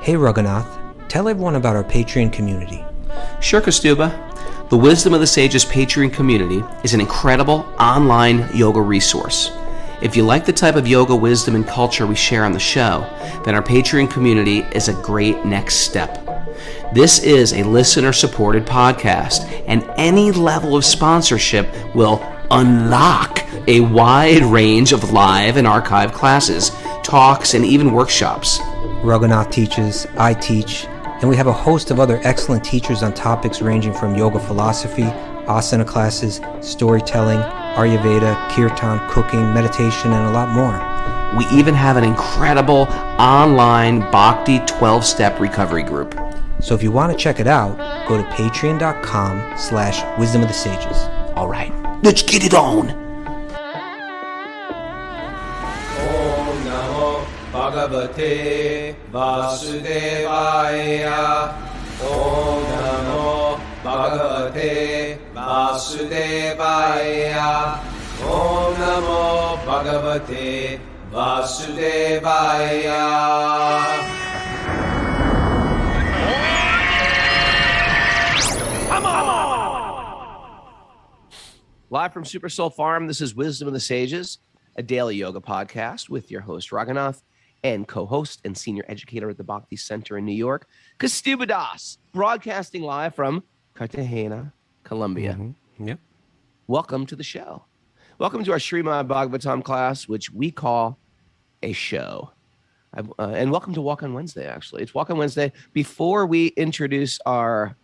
Hey Raghunath, tell everyone about our Patreon community. Sure, Kaustubha. The Wisdom of the Sages Patreon community is an incredible online yoga resource. If you like the type of yoga wisdom and culture we share on the show, then our Patreon community is a great next step. This is a listener-supported podcast, and any level of sponsorship will unlock a wide range of live and archived classes, talks, and even workshops. Raghunath teaches, I teach, and we have a host of other excellent teachers on topics ranging from yoga philosophy, asana classes, storytelling, Ayurveda, kirtan, cooking, meditation, and a lot more. We even have an incredible online Bhakti 12-step recovery group. So if you want to check it out, go to patreon.com/wisdom of the sages. All right, let's get it on. Om Namo Bhagavate Vasudevaya. Om Namo Bhagavate Vasudevaya. Om Namo Bhagavate Vasudevaya. Live from Super Soul Farm, this is Wisdom of the Sages, a daily yoga podcast with your host, Raghunath, and co-host and senior educator at the Bhakti Center in New York, Kaustubha Das, broadcasting live from Cartagena, Colombia. Yep. Welcome to the show. Welcome to our Srimad Bhagavatam class, which we call a show. And welcome to Walk on Wednesday, actually. It's Walk on Wednesday. Before we introduce our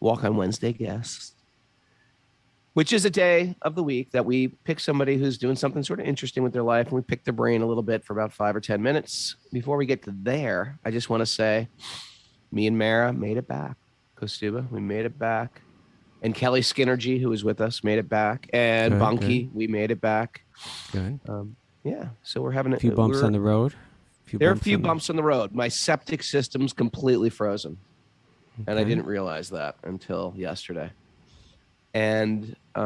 Walk on Wednesday guests, which is a day of the week that we pick somebody who's doing something sort of interesting with their life, and we pick their brain a little bit for about 5 or 10 minutes. Before we get to there, I just want to say, me and Mara made it back. Kaustubha, we made it back. And Kelly Skinnergy, who was with us, made it back. And Bunky, we made it back. Good. Yeah, so we're having a few bumps on the road. There are a few bumps on the road. My septic system's completely frozen. Okay. And I didn't realize that until yesterday. And if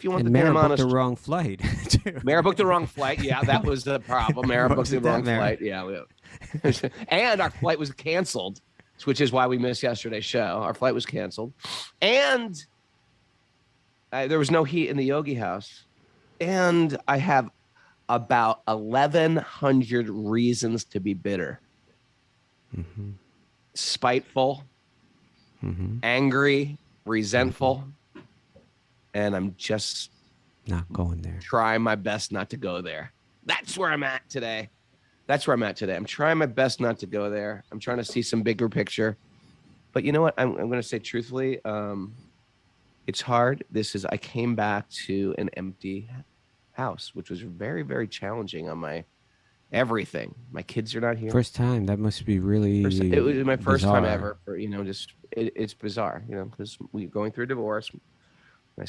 you want the damn honest, booked the wrong flight. Mara booked the wrong flight. Yeah, that was the problem. Mara booked the wrong flight. Yeah, and our flight was canceled, which is why we missed yesterday's show. Our flight was canceled, and there was no heat in the yogi house, and I have about 1,100 reasons to be bitter, spiteful. Angry, resentful, and I'm just not going there. Trying my best not to go there. That's where I'm at today. I'm trying my best not to go there. I'm trying to see some bigger picture. But you know what? I'm going to say truthfully, it's hard. I came back to an empty house, which was very, very challenging on my everything. My kids are not here. First time. That must be really. It was my first bizarre. time ever. For it's bizarre, because we're going through a divorce. My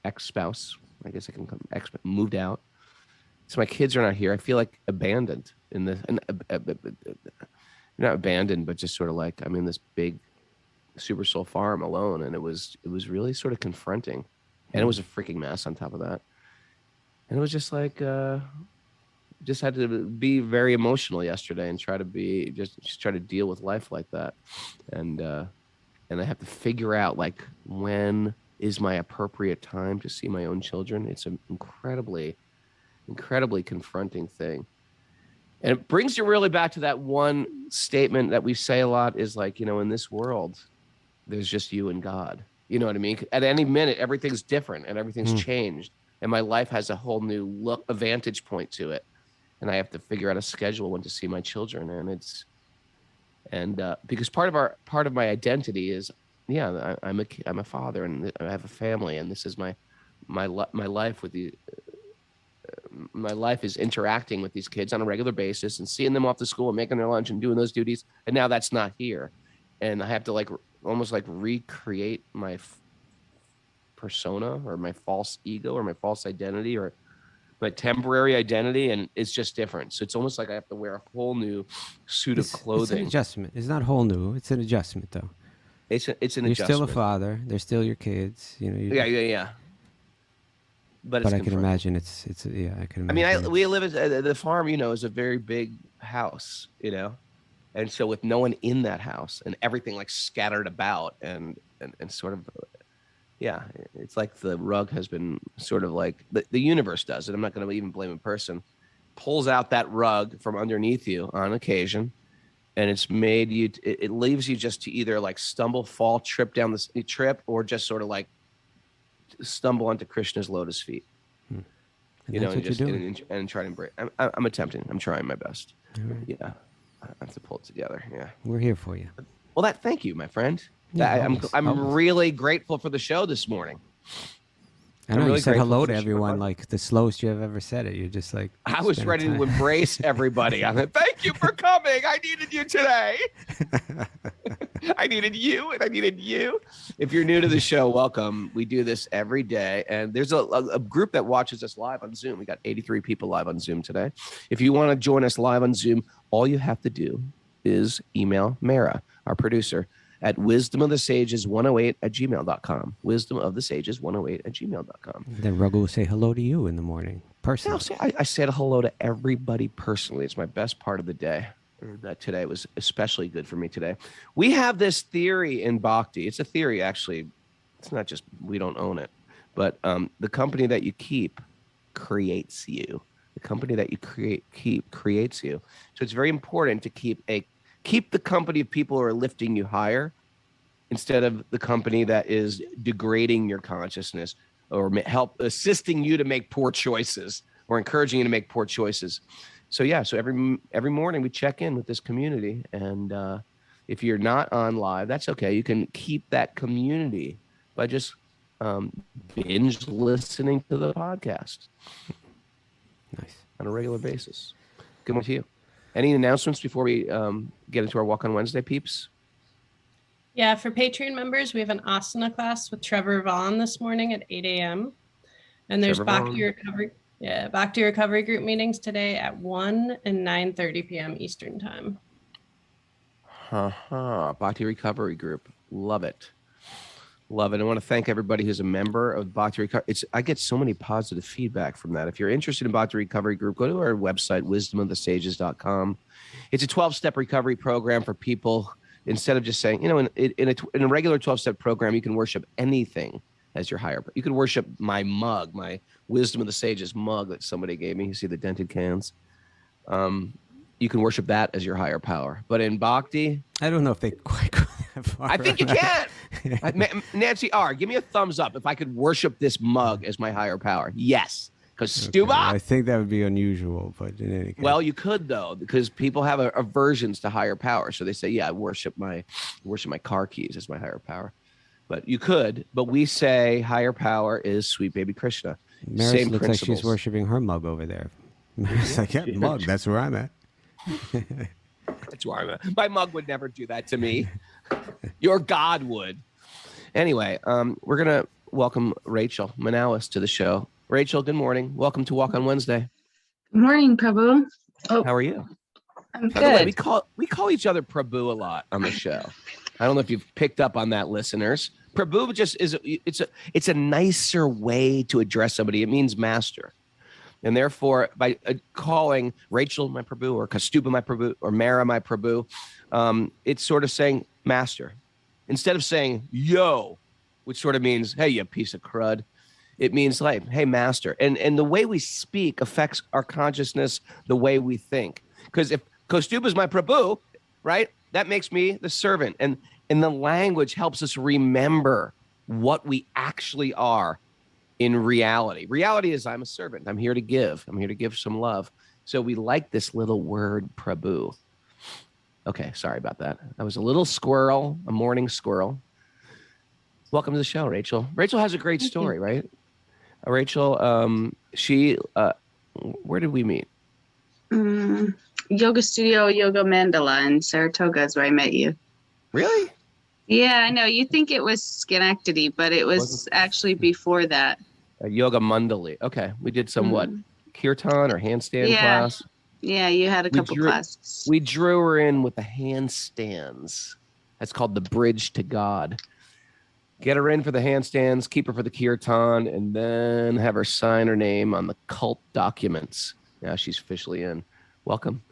ex-spouse, I guess I can come, moved out. So my kids are not here. I feel like abandoned in this, not abandoned, but just sort of like I'm in this big Super Soul farm alone, and it was really sort of confronting, and it was a freaking mess on top of that, and it was just like. Just had to be very emotional yesterday and try to be just try to deal with life like that, and I have to figure out like when is my appropriate time to see my own children. It's an incredibly confronting thing, and it brings you really back to that one statement that we say a lot is like, in this world, there's just you and God. You know what I mean? At any minute, everything's different and everything's changed, and my life has a whole new a vantage point to it. And I have to figure out a schedule when to see my children, and because part of my identity is, I'm a father and I have a family, and this is my life with my life is interacting with these kids on a regular basis and seeing them off to school and making their lunch and doing those duties, and now that's not here, and I have to almost recreate my persona or my false ego or my false identity or my temporary identity, and it's just different. So it's almost like I have to wear a whole new suit of clothing. It's an adjustment. It's not whole new. It's an adjustment, though. It's an adjustment. You're still a father. They're still your kids. Yeah. But I can imagine it's I can imagine. I mean, we live at the farm. Is a very big house, you know? And so with no one in that house and everything like scattered about and sort of, yeah, it's like the rug has been sort of like the universe does it. I'm not going to even blame a person. Pulls out that rug from underneath you on occasion, and it's made you, it leaves you just to either like stumble, fall, trip down this trip, or just sort of like stumble onto Krishna's lotus feet. You know, and just and try to embrace. I'm attempting. I'm trying my best. Right. Yeah, I have to pull it together. Yeah, We're here for you. well, thank you, my friend. Yeah, I'm always. really grateful for the show this morning. I know really you said grateful hello for to the everyone show. like the slowest you have ever said it. You're just like, I was ready to embrace everybody. I said, thank you for coming. I needed you today. I needed you and I needed you. If you're new to the show, welcome. We do this every day. And there's a group that watches us live on Zoom. We got 83 people live on Zoom today. If you want to join us live on Zoom, all you have to do is email Mara, our producer, at wisdomofthesages108@gmail.com. Wisdomofthesages108@gmail.com. Then Raghu will say hello to you in the morning. Personally. I said hello to everybody personally. It's my best part of the day. Today was especially good for me today. We have this theory in Bhakti. It's a theory, actually. It's not just we don't own it, but the company that you keep creates you. The company that you keep creates you. So it's very important to keep the company of people who are lifting you higher instead of the company that is degrading your consciousness or assisting you to make poor choices or encouraging you to make poor choices. So yeah, so every morning we check in with this community, and if you're not on live, that's okay. You can keep that community by just binge listening to the podcast. Nice. On a regular basis. Good one to you. Any announcements before we get into our Walk on Wednesday, peeps? Yeah, for Patreon members, we have an asana class with Trevor Vaughn this morning at 8 a.m. And there's Bhakti Recovery group meetings today at 1 and 9:30 p.m. Eastern time. Bhakti Recovery Group. Love it. Love it. I want to thank everybody who's a member of Bhakti Recovery. I get so many positive feedback from that. If you're interested in Bhakti Recovery Group, go to our website, wisdomofthesages.com. It's a 12-step recovery program for people. Instead of just saying, you know, in a regular 12-step program, you can worship anything as your higher. You can worship my mug, my Wisdom of the Sages mug that somebody gave me. You see the dented cans. You can worship that as your higher power. But in Bhakti, I don't know if they quite go that far. I think you can. Nancy R., give me a thumbs up if I could worship this mug as my higher power. Yes. Kaustubha. Okay. I think that would be unusual, but in any case. Well, you could though, because people have aversions to higher power. So they say, yeah, I worship my car keys as my higher power. But you could, but we say higher power is sweet baby Krishna. Maris Same looks principles. like she's worshiping her mug over there. Maris like, yeah, mug, that's where I'm at. That's where I'm at. My mug would never do that to me. Your God would. Anyway, we're going to welcome Rachel Manawis to the show. Rachel, good morning. Welcome to Walk on Wednesday. Good morning, Prabhu. Oh, how are you? I'm By the way, good. we call each other Prabhu a lot on the show. I don't know if you've picked up on that, listeners. Prabhu just it's a nicer way to address somebody. It means master. And therefore, by calling Rachel my Prabhu or Kaustubha my Prabhu or Mara my Prabhu, it's sort of saying master. Instead of saying yo, which sort of means, hey, you piece of crud, it means like, hey, master. And the way we speak affects our consciousness, the way we think. Because if Kaustubha is my Prabhu, right, that makes me the servant. And the language helps us remember what we actually are in reality. Reality is I'm a servant. I'm here to give. I'm here to give some love. So we like this little word, Prabhu. Okay, sorry about that. I was a little squirrel, a morning squirrel. Welcome to the show, Rachel. Rachel has a great story, right? Rachel, where did we meet? Yoga Studio, Yoga Mandala in Saratoga is where I met you. Really? Yeah, I know. You think it was Schenectady, but it was actually before that. Yoga Mandali. Okay. We did some what? Kirtan or handstand class? Yeah, you had a couple classes. We drew her in with the handstands. That's called the bridge to God. Get her in for the handstands, keep her for the kirtan, and then have her sign her name on the cult documents. Now she's officially in. Welcome.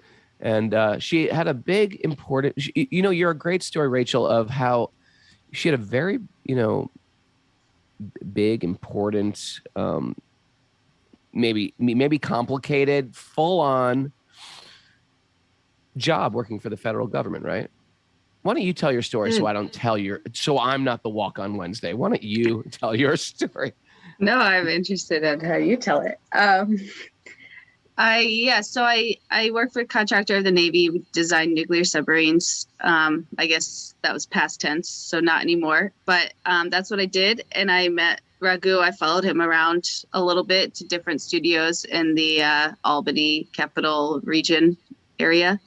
And she had a big, important, you're a great story, Rachel, of how she had a very, big, important, maybe complicated, full-on job working for the federal government, right? Why don't you tell your story so I don't so I'm not the walk on Wednesday. Why don't you tell your story? No, I'm interested in how you tell it. So I worked for a contractor of the Navy. We designed nuclear submarines. I guess that was past tense, so not anymore. But that's what I did. And I met Raghu. I followed him around a little bit to different studios in the Albany Capital Region area.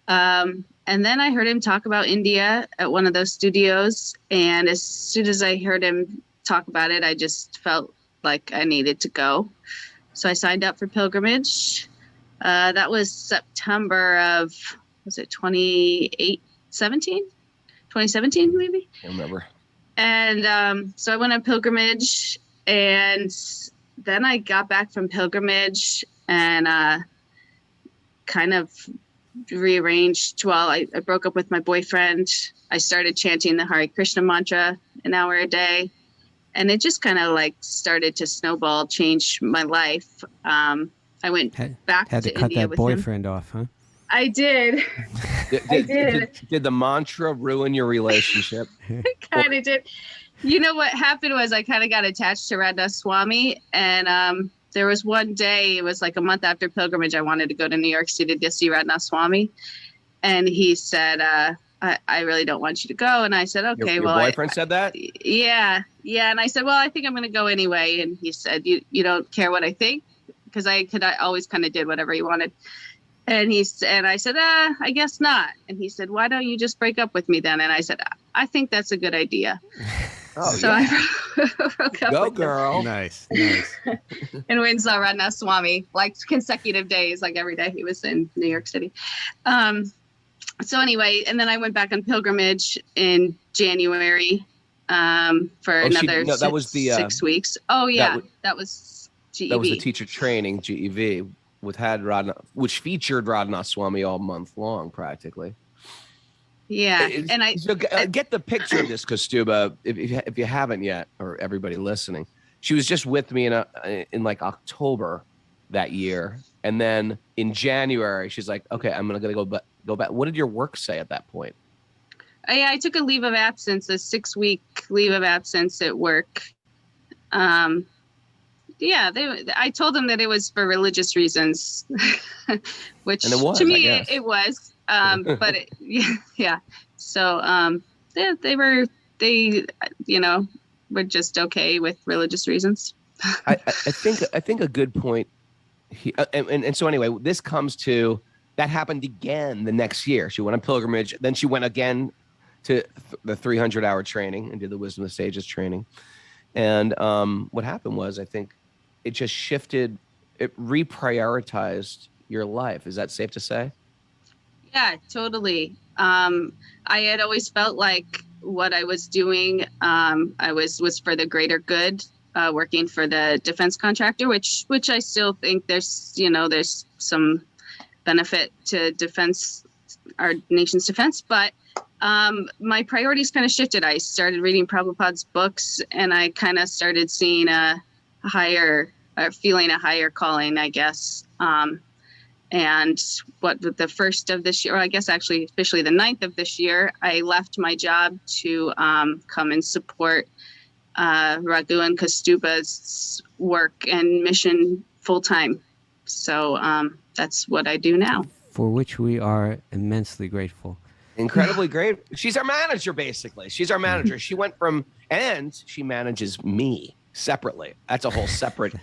And then I heard him talk about India at one of those studios. And as soon as I heard him talk about it, I just felt like I needed to go. So I signed up for pilgrimage. That was September of, was it 2017, maybe? I remember. And so I went on pilgrimage, and then I got back from pilgrimage and kind of rearranged. Well, I broke up with my boyfriend. I started chanting the Hare Krishna mantra an hour a day. And it just kind of like started to snowball, change my life. I went back to India with him. Had to cut that boyfriend off, huh? I did. I did. Did the mantra ruin your relationship? Kind of did. You know what happened was I kind of got attached to Raghunath Swami, and there was one day, it was like a month after pilgrimage, I wanted to go to New York City to see Raghunath Swami, and he said, I really don't want you to go. And I said, okay, your boyfriend said that? Yeah. And I said, well, I think I'm going to go anyway. And he said, you don't care what I think? Because I always kind of did whatever he wanted. And I said, I guess not. And he said, why don't you just break up with me then? And I said, I think that's a good idea. Oh, so yeah. I broke up Go with girl. him. Nice. And we saw Raghunath Swami like consecutive days, like every day he was in New York City. So anyway, and then I went back on pilgrimage in January for another that was the 6 weeks. Oh yeah, that was GEV. That was the teacher training, GEV, which featured Raghunath Swami all month long, practically. Yeah, Get the picture of this, Kaustubha, if you haven't yet, or everybody listening. She was just with me in like October that year, and then in January she's like, "Okay, I'm gonna go back." What did your work say at that point? I took a leave of absence, a 6-week leave of absence at work. I told them that it was for religious reasons, which and it was, to me it was. But So they were just okay with religious reasons. I think a good point. And so anyway, this comes to. That happened again the next year. She went on pilgrimage. Then she went again to the 300-hour training and did the Wisdom of the Sages training. And what happened was, I think it just shifted. It reprioritized your life. Is that safe to say? Yeah, totally. I had always felt like what I was doing, was for the greater good, working for the defense contractor, which I still think there's some benefit to defense, our nation's defense. But my priorities kind of shifted. I started reading Prabhupada's books, and I kind of started seeing feeling a higher calling, I guess. And the first of this year, or I guess actually officially the 9th of this year, I left my job to come and support Raghu and Kaustubha's work and mission full time. So that's what I do now. For which we are immensely grateful. Incredibly great. She's our manager, basically. She's our manager. She went from, and she manages me separately. That's a whole separate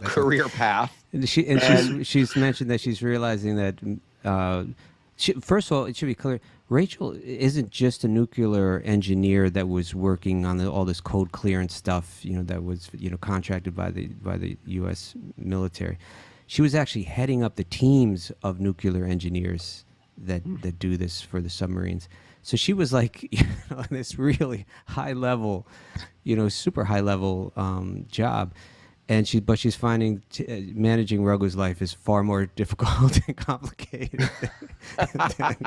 career path. She's mentioned that she's realizing that, first of all, it should be clear, Rachel isn't just a nuclear engineer that was working on all this code clearance stuff, that was, contracted by the U.S. military. She was actually heading up the teams of nuclear engineers that do this for the submarines. So she was like, on this really high level, super high level job. and she's finding managing Raghu's life is far more difficult and complicated.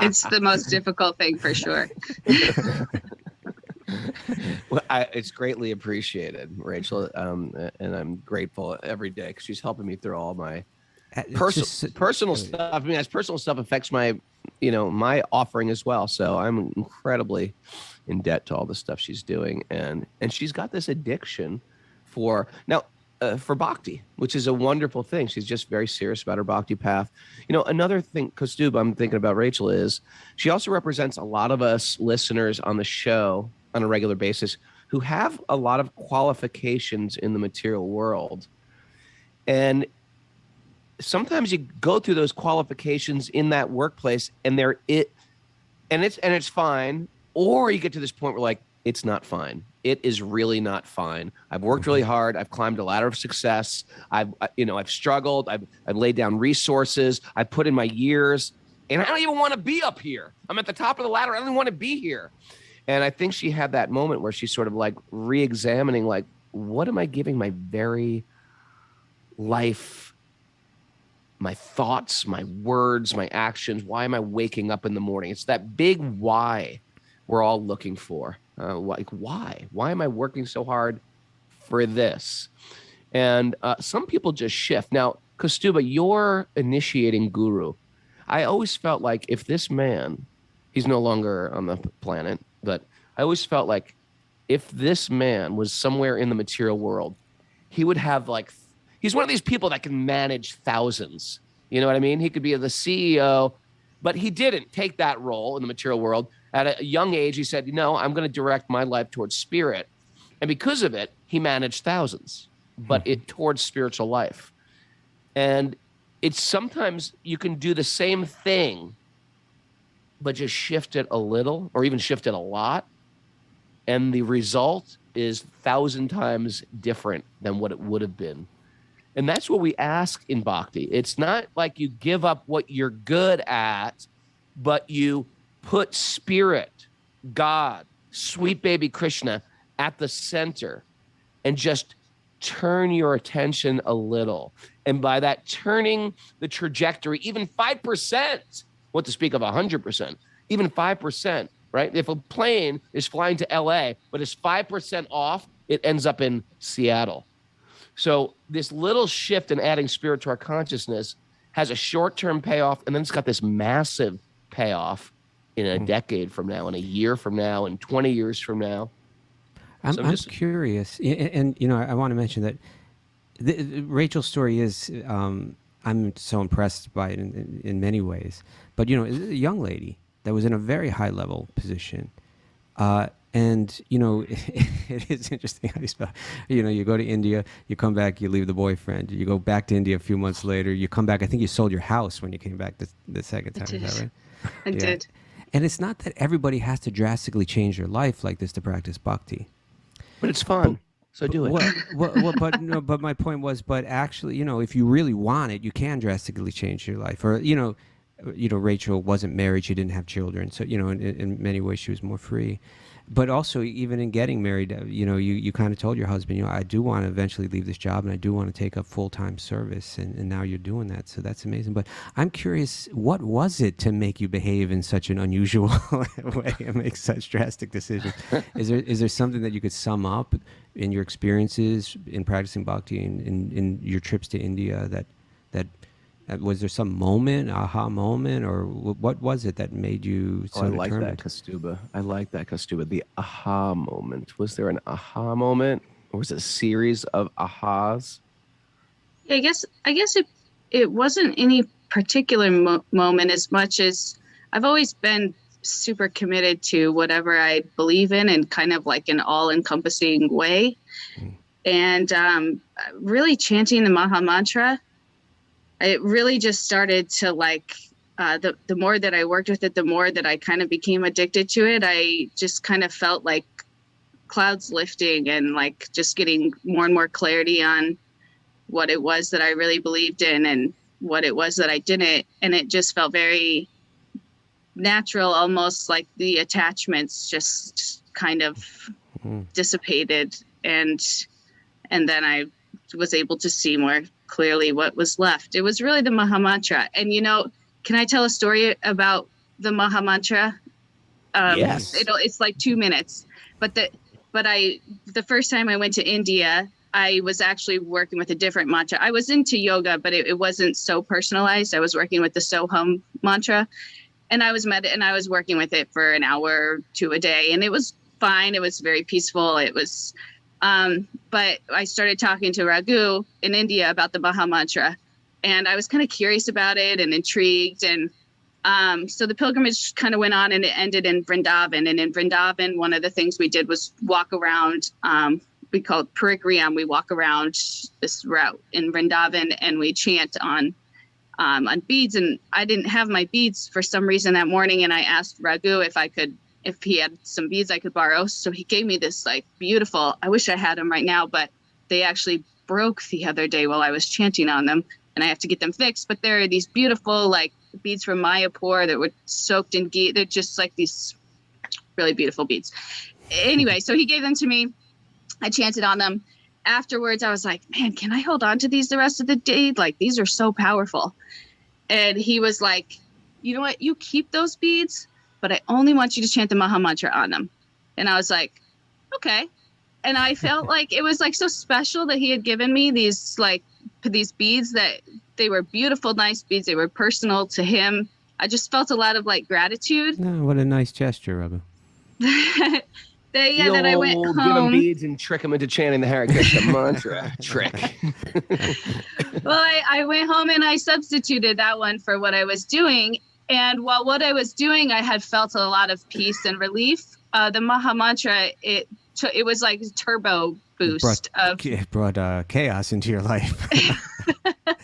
It's the most difficult thing for sure. Well, it's greatly appreciated, Rachel, and I'm grateful every day because she's helping me through all my personal stuff. I mean, as personal stuff affects my, my offering as well. So I'm incredibly in debt to all the stuff she's doing, and she's got this addiction for bhakti, which is a wonderful thing. She's just very serious about her bhakti path. Another thing, Kaustubha, I'm thinking about Rachel is she also represents a lot of us listeners on the show on a regular basis who have a lot of qualifications in the material world. And sometimes you go through those qualifications in that workplace and it's fine. Or you get to this point where like, it's not fine. It is really not fine. I've worked really hard. I've climbed a ladder of success. I've struggled. I've laid down resources. I've put in my years, and I don't even want to be up here. I'm at the top of the ladder. I don't even want to be here. And I think she had that moment where she's sort of like re-examining, like, what am I giving my very life, my thoughts, my words, my actions? Why am I waking up in the morning? It's that big why we're all looking for. Like, why? Why am I working so hard for this? And some people just shift. Now, Kaustubha, you're initiating guru. I always felt like if this man, he's no longer on the planet, but I always felt like if this man was somewhere in the material world, he would have he's one of these people that can manage thousands. You know what I mean? He could be the CEO, but he didn't take that role in the material world. At a young age, he said, I'm going to direct my life towards spirit. And because of it, he managed thousands, but towards spiritual life. And it's sometimes you can do the same thing, but just shift it a little or even shift it a lot. And the result is 1,000 times different than what it would have been. And that's what we ask in Bhakti. It's not like you give up what you're good at, but you put spirit, God, sweet baby Krishna at the center and just turn your attention a little. And by that turning the trajectory, even 5%, what to speak of 100%, even 5%, right? If a plane is flying to LA, but it's 5% off, it ends up in Seattle. So this little shift in adding spirit to our consciousness has a short-term payoff, and then it's got this massive payoff in a decade from now, in a year from now, in 20 years from now. I'm curious, and I want to mention that Rachel's story is, I'm so impressed by it in many ways. But, a young lady that was in a very high-level position, and, it is interesting how you spell. You go to India, you come back, you leave the boyfriend. You go back to India a few months later, you come back. I think you sold your house when you came back the second time. Is that right? I did. And it's not that everybody has to drastically change their life like this to practice bhakti. But it's fun, so do it. But my point was, but actually, if you really want it, you can drastically change your life. Or, Rachel wasn't married, she didn't have children, so in many ways she was more free. But also, even in getting married, you kind of told your husband, I do want to eventually leave this job and I do want to take up full-time service, and now you're doing that, so that's amazing. But I'm curious, what was it to make you behave in such an unusual way and make such drastic decisions? Is there something that you could sum up in your experiences in practicing bhakti in your trips to India that was there some aha moment, or what was it that made you so determined? I like that, Kaustubha. The aha moment. Was there an aha moment, or was it a series of ahas? I guess it wasn't any particular moment as much as I've always been super committed to whatever I believe in, and kind of like an all-encompassing way. And really chanting the Maha Mantra, it really just started to the more that I worked with it, the more that I kind of became addicted to it. I just kind of felt like clouds lifting and like just getting more and more clarity on what it was that I really believed in and what it was that I didn't. And it just felt very natural, almost like the attachments just kind of dissipated. And then I was able to see more clearly what was left. It was really the Maha Mantra. And, can I tell a story about the Maha Mantra? Yes. It's like 2 minutes. But the first time I went to India, I was actually working with a different mantra. I was into yoga, but it wasn't so personalized. I was working with the Soham mantra, and I was working with it for an hour to a day, and it was fine. It was very peaceful. It was, but I started talking to Raghu in India about the Maha Mantra, and I was kind of curious about it and intrigued. And so the pilgrimage kind of went on, and it ended in Vrindavan. And in Vrindavan, one of the things we did was walk around. We call it Parikriyam. We walk around this route in Vrindavan, and we chant on beads. And I didn't have my beads for some reason that morning, and I asked Raghu if he had some beads I could borrow. So he gave me this like beautiful. I wish I had them right now, but they actually broke the other day while I was chanting on them, and I have to get them fixed. But there are these beautiful like beads from Mayapur that were soaked in ghee. They're just like these really beautiful beads. Anyway, so he gave them to me. I chanted on them. Afterwards, I was like, man, can I hold on to these the rest of the day? Like, these are so powerful. And he was like, you know what? You keep those beads, but I only want you to chant the Maha Mantra on them. And I was like, okay. And I felt like it was like so special that he had given me these beads, that they were beautiful, nice beads. They were personal to him. I just felt a lot of like gratitude. No, what a nice gesture, Raghu. Then I went home. Give him beads and trick him into chanting the Hare Krishna mantra trick. Well, I went home and I substituted that one for what I was doing. And while what I was doing, I had felt a lot of peace and relief. The Maha Mantra, it was like a turbo boost. It brought chaos into your life.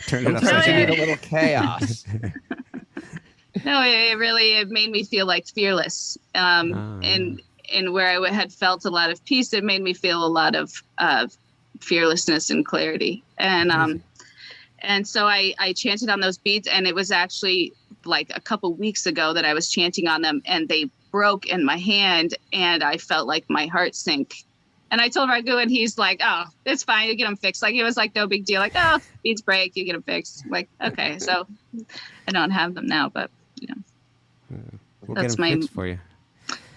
Turned it Sometimes you upside need down. a little chaos. No, it made me feel like fearless. And where I had felt a lot of peace, it made me feel a lot of fearlessness and clarity. And so I chanted on those beads, and it was actually like a couple weeks ago that I was chanting on them, and they broke in my hand, and I felt like my heart sink. And I told Raghu, and he's like, oh, it's fine. You get them fixed. Like, it was like no big deal. Like, oh, beads break, you get them fixed. Like, okay. So I don't have them now, but We'll that's get them my fixed for you.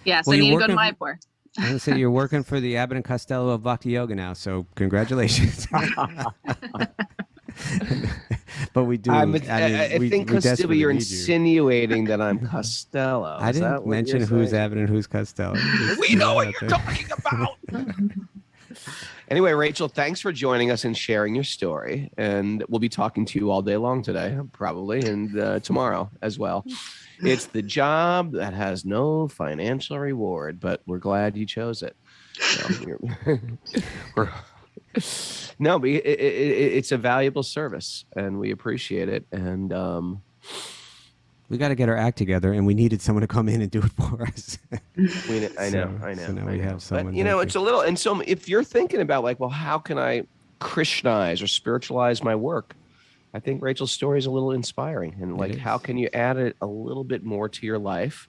Yeah, so Well, I need you're to go to working- Mayapur. I'm going to say you're working for the Abbott and Costello of Bhakti-yogi now, so congratulations. But we do. I we think, Kaustubha, desperately you're need you. insinuating that I'm Costello. I Is that didn't what mention you're who's saying? Abbott and who's Costello. We know what you're talking about. Anyway, Rachel, thanks for joining us and sharing your story. And we'll be talking to you all day long today, probably, and tomorrow as well. It's the job that has no financial reward, but we're glad you chose it. No, but it's a valuable service, and we appreciate it. And we got to get our act together, and we needed someone to come in and do it for us. I know. So now we have someone. But, it's a little, and so if you're thinking about like, well, how can I Krishnaize or spiritualize my work? I think Rachel's story is a little inspiring, and like, how can you add it a little bit more to your life?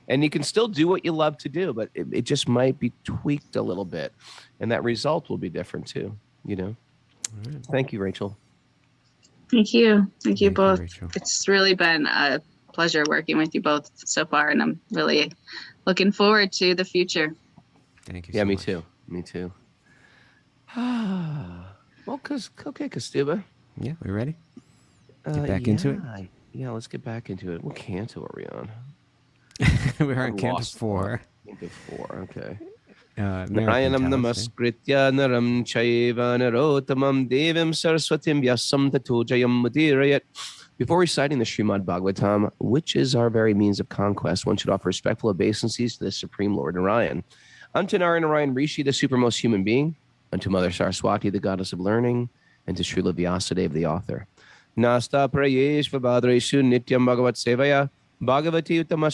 And you can still do what you love to do, but it just might be tweaked a little bit, and that result will be different too. Right. Thank you, Rachel. Thank you. Thank you both. Rachel. It's really been a pleasure working with you both so far, and I'm really looking forward to the future. Thank you. Yeah, so me much. too. Me too. Well, okay, Kaustubha. Yeah, we ready? Get back into it? Yeah, let's get back into it. What canto are we on? We're on I Canto lost 4. Canto 4, okay. Narayanam Narayanam namaskritya naram chaiva narotamam devim saraswatim vyasam tato jayam mudirayat. Before reciting the Srimad Bhagavatam, which is our very means of conquest, one should offer respectful obeisances to the Supreme Lord Narayan. Unto Narayan Rishi, the supermost human being, unto Mother Saraswati, the goddess of learning, and to Srila Vyasadeva, the author. Nasta prayesh vabhadreshu nityam bhagavat sevaya bhagavati uttama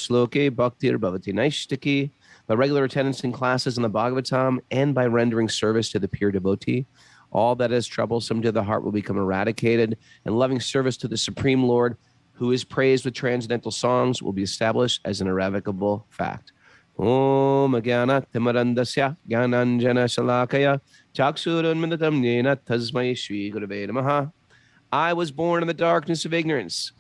bhaktir bhavati naishtaki. By regular attendance in classes in the Bhagavatam and by rendering service to the pure devotee, all that is troublesome to the heart will become eradicated, and loving service to the Supreme Lord, who is praised with transcendental songs, will be established as an irrevocable fact. Om Gyana Timarandasya Gyananjana Shalakaya Chaksurunminitam Nena Tasmai Shri Gurave Namaha. I was born in the darkness of ignorance,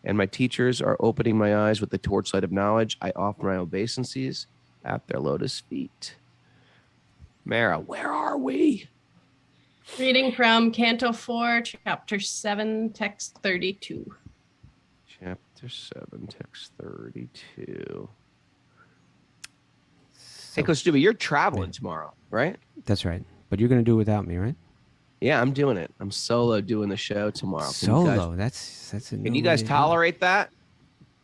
and my teachers are opening my eyes with the torchlight of knowledge. I offer my obeisances at their lotus feet. Mara, where are we? Reading from Canto 4, Chapter 7, Text 32. Chapter 7, Text 32. Hey, Kaustubha, you're traveling tomorrow, right? That's right. But you're going to do it without me, right? Yeah, I'm doing it. I'm solo doing the show tomorrow. Solo? That's a Can you guys tolerate that?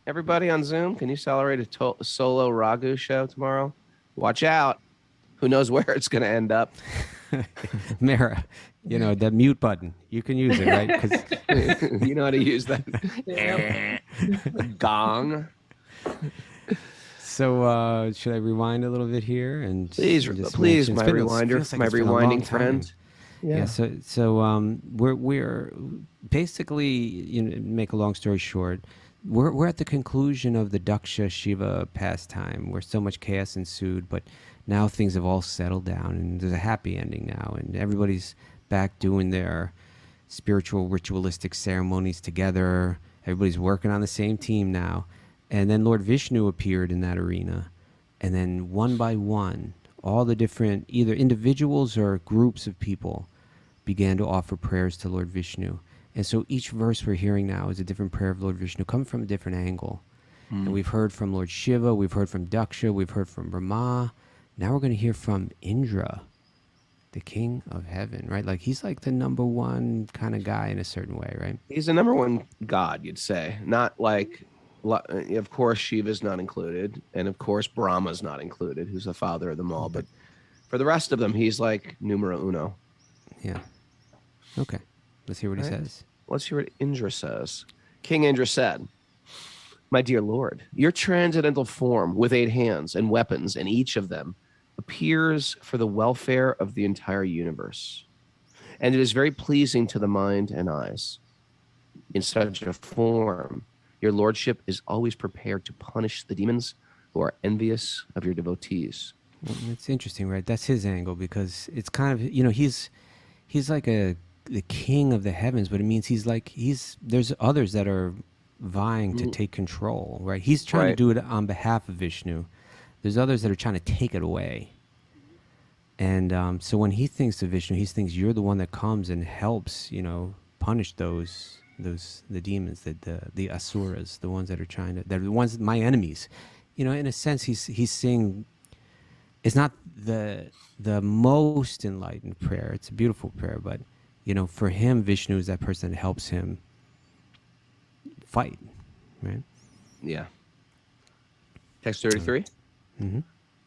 Everybody on Zoom, can you tolerate a solo Raghu show tomorrow? Watch out. Who knows where it's going to end up? Mara, you know, that mute button. You can use it, right? 'Cause you know how to use that gong. So should I rewind a little bit here and please, my rewinder, my rewinding friend. Yeah. So we're basically, you know, make a long story short, we're at the conclusion of the Daksha Shiva pastime, where so much chaos ensued, but now things have all settled down, and there's a happy ending now, and everybody's back doing their spiritual ritualistic ceremonies together. Everybody's working on the same team now. And then Lord Vishnu appeared in that arena. And then one by one, all the different, either individuals or groups of people began to offer prayers to Lord Vishnu. And so each verse we're hearing now is a different prayer of Lord Vishnu, coming from a different angle. And we've heard from Lord Shiva, we've heard from Daksha, we've heard from Brahma. Now we're going to hear from Indra, the king of heaven, right? Like he's like the number one kind of guy in a certain way, right? He's the number one god, you'd say. Not like, of course, Shiva's not included. And of course, Brahma's not included, who's the father of them all. But for the rest of them, he's like numero uno. Yeah. Okay. Let's hear what he says. Let's hear what Indra says. King Indra said, "My dear Lord, your transcendental form with 8 hands and weapons, and each of them appears for the welfare of the entire universe. And it is very pleasing to the mind and eyes. In such a form, your lordship is always prepared to punish the demons who are envious of your devotees." Well, it's interesting, right? That's his angle, because it's kind of, you know, he's like the king of the heavens, but it means there's others that are vying to take control, right? He's trying to do it on behalf of Vishnu. There's others that are trying to take it away. And so when he thinks of Vishnu, he thinks you're the one that comes and helps, you know, punish the demons, the asuras, the ones that are they're the ones, my enemies. You know, in a sense, he's saying it's not the most enlightened prayer. It's a beautiful prayer, but you know, for him, Vishnu is that person that helps him fight, right? Yeah. Text 33.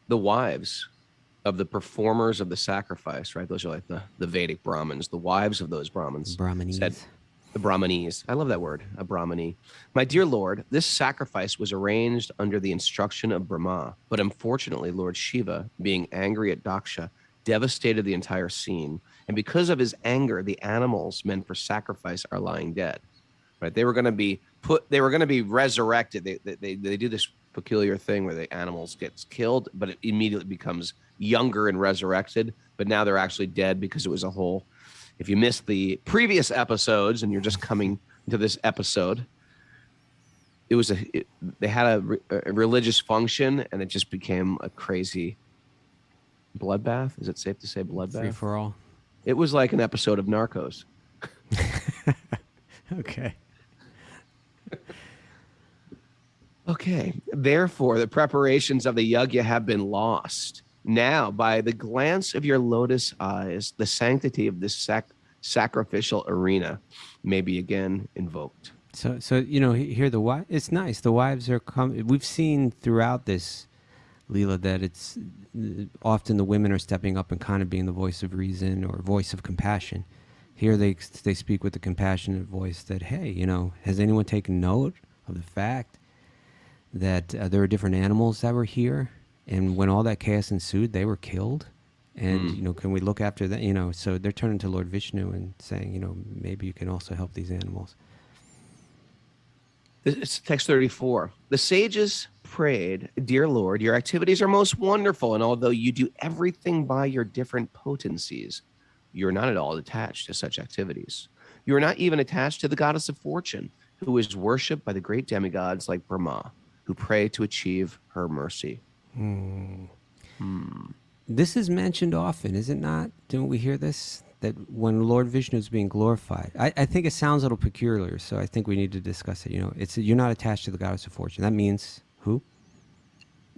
The wives of the performers of the sacrifice, right? Those are like the Vedic Brahmins. The wives of those Brahmins said, the Brahmanis. I love that word, a Brahmani. "My dear Lord, this sacrifice was arranged under the instruction of Brahma, but unfortunately, Lord Shiva, being angry at Daksha, devastated the entire scene. And because of his anger, the animals meant for sacrifice are lying dead." Right? They were going to be resurrected. They do this peculiar thing where the animals gets killed, but it immediately becomes younger and resurrected. But now they're actually dead because it was a whole. If you missed the previous episodes and you're just coming to this episode, it was they had a religious function, and it just became a crazy bloodbath. Is it safe to say bloodbath? Free for all. It was like an episode of Narcos. Okay. Okay. Therefore, the preparations of the yajna have been lost. Now, by the glance of your lotus eyes, the sanctity of this sacrificial arena may be again invoked. So you know, here the wives. It's nice. The wives are coming. We've seen throughout this Leela that it's often the women are stepping up and kind of being the voice of reason or voice of compassion. Here they speak with the compassionate voice that, hey, you know, has anyone taken note of the fact that there are different animals that were here, and when all that chaos ensued, they were killed, and you know, can we look after that? You know, so they're turning to Lord Vishnu and saying, you know, maybe you can also help these animals. It's text 34. The sages prayed, "Dear Lord, your activities are most wonderful, and although you do everything by your different potencies, you're not at all attached to such activities. You are not even attached to the goddess of fortune, who is worshipped by the great demigods like Brahma, who pray to achieve her mercy." This is mentioned often, is it not? Don't we hear this? That when Lord Vishnu is being glorified, I think it sounds a little peculiar, so I think we need to discuss it. You know, it's you're not attached to the goddess of fortune. That means who?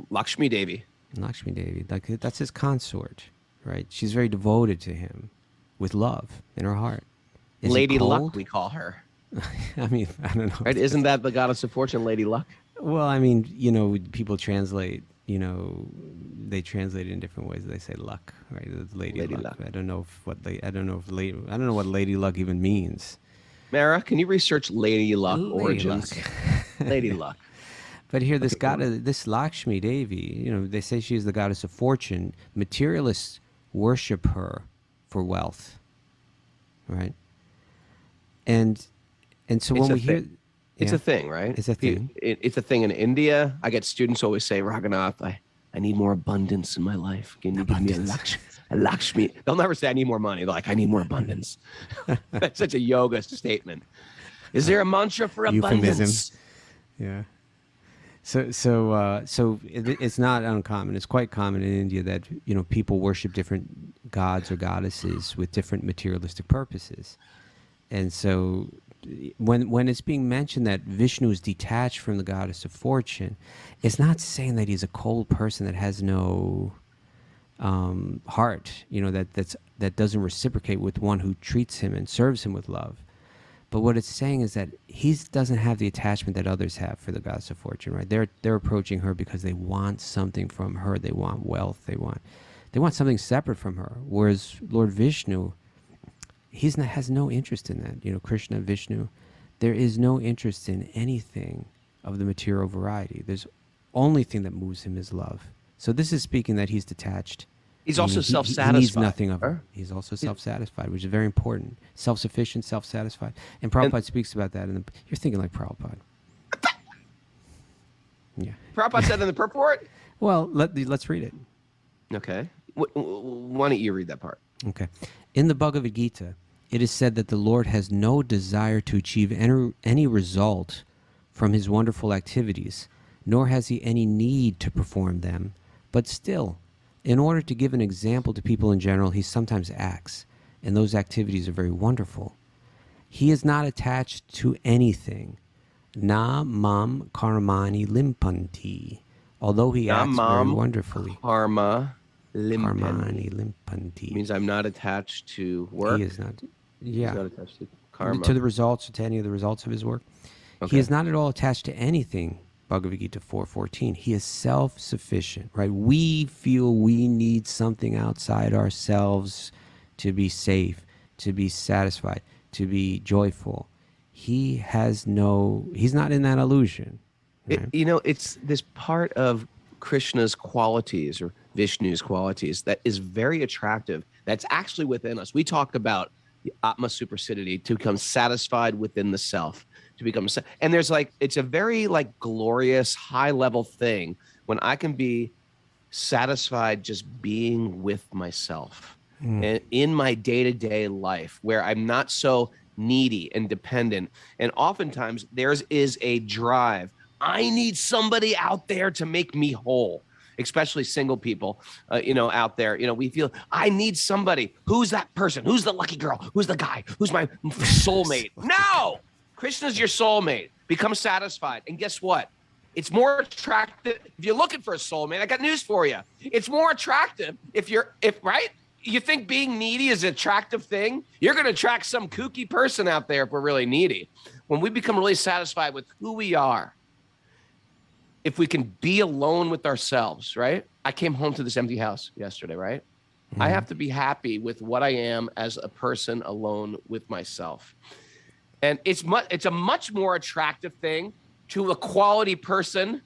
Lakshmi Devi. Lakshmi Devi. Like that's his consort, right? She's very devoted to him, with love in her heart. Is Lady it Luck, cold? we call her. I mean, I don't know. Right? Isn't that the goddess of fortune, Lady Luck? Well, I mean, you know, people translate. You know, they translate it in different ways. They say luck, right? It's Lady Luck. I don't know what Lady Luck even means. Mara, can you research Lady Luck Lady origins? Luck. Lady Luck. But here, this Lakshmi Devi, you know, they say she is the goddess of fortune. Materialists worship her for wealth, right? And so when we hear, it's a thing, right? It's a thing. It's a thing in India. I get students always say, "Raghunath, I need more abundance in my life. Can you give me a Lakshmi?" They'll never say, "I need more money." They're like, "I need more abundance." That's such a yoga statement. Is there a mantra for abundance? Euphemism. Yeah. So it's not uncommon. It's quite common in India that, you know, people worship different gods or goddesses with different materialistic purposes. And so when it's being mentioned that Vishnu is detached from the goddess of fortune, it's not saying that he's a cold person that has no heart, you know, that doesn't reciprocate with one who treats him and serves him with love. But what it's saying is that he doesn't have the attachment that others have for the goddess of fortune, right? They're approaching her because they want something from her. They want wealth. They want something separate from her. Whereas Lord Vishnu, has no interest in that. You know, Krishna, Vishnu, there is no interest in anything of the material variety. There's only thing that moves him is love. So this is speaking that he's detached. He's also self-satisfied. He needs nothing of her. He's also self-satisfied, which is very important. Self-sufficient, self-satisfied. And Prabhupada speaks about that. You're thinking like Prabhupada. Yeah. Prabhupada said in the purport? Well, let's read it. Okay. Why don't you read that part? Okay. In the Bhagavad Gita, it is said that the Lord has no desire to achieve any result from his wonderful activities, nor has he any need to perform them. But still, in order to give an example to people in general, he sometimes acts, and those activities are very wonderful. He is not attached to anything. Na mam karmani limpanti. Although he acts very wonderfully. Karmani limpanti. Means I'm not attached to work. He is not. Yeah. He's not attached to karma. To the results, to any of the results of his work. Okay. He is not at all attached to anything. Bhagavad Gita 4:14. He is self-sufficient, right? We feel we need something outside ourselves to be safe, to be satisfied, to be joyful. He's not in that illusion. Right? It's this part of Krishna's qualities or Vishnu's qualities that is very attractive. That's actually within us. We talk about the Atma supersidity, to become satisfied within the self, and there's it's a very glorious high level thing when I can be satisfied just being with myself and in my day-to-day life, where I'm not so needy and dependent. And oftentimes there is a drive. I need somebody out there to make me whole, especially single people, out there. We feel I need somebody. Who's that person? Who's the lucky girl? Who's the guy? Who's my soulmate? No, Krishna's your soulmate. Become satisfied. And guess what? It's more attractive. If you're looking for a soulmate, I got news for you. It's more attractive if right? You think being needy is an attractive thing? You're going to attract some kooky person out there if we're really needy. When we become really satisfied with who we are, if we can be alone with ourselves, right? I came home to this empty house yesterday, right? Mm-hmm. I have to be happy with what I am as a person alone with myself. And it's a much more attractive thing to a quality person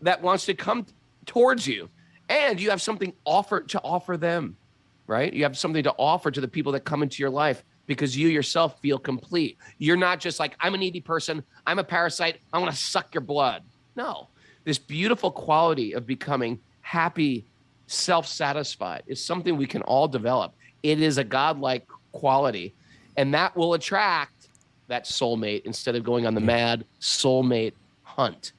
that wants to come towards you. And you have something to offer them, right? You have something to offer to the people that come into your life because you yourself feel complete. You're not just I'm a needy person. I'm a parasite. I want to suck your blood. No. this beautiful quality of becoming happy, self-satisfied is something we can all develop. It is a godlike quality, and that will attract that soulmate instead of going on the mad soulmate hunt.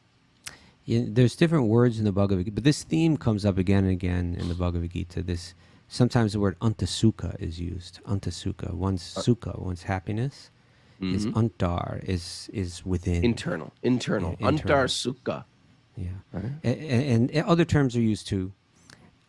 Yeah, there's different words in the Bhagavad Gita, but this theme comes up again and again in the Bhagavad Gita. Sometimes the word antasukha is used. Antasukha, one's sukha, one's happiness, is antar, is within. Internal. Antar sukha. Yeah. Right. And other terms are used too.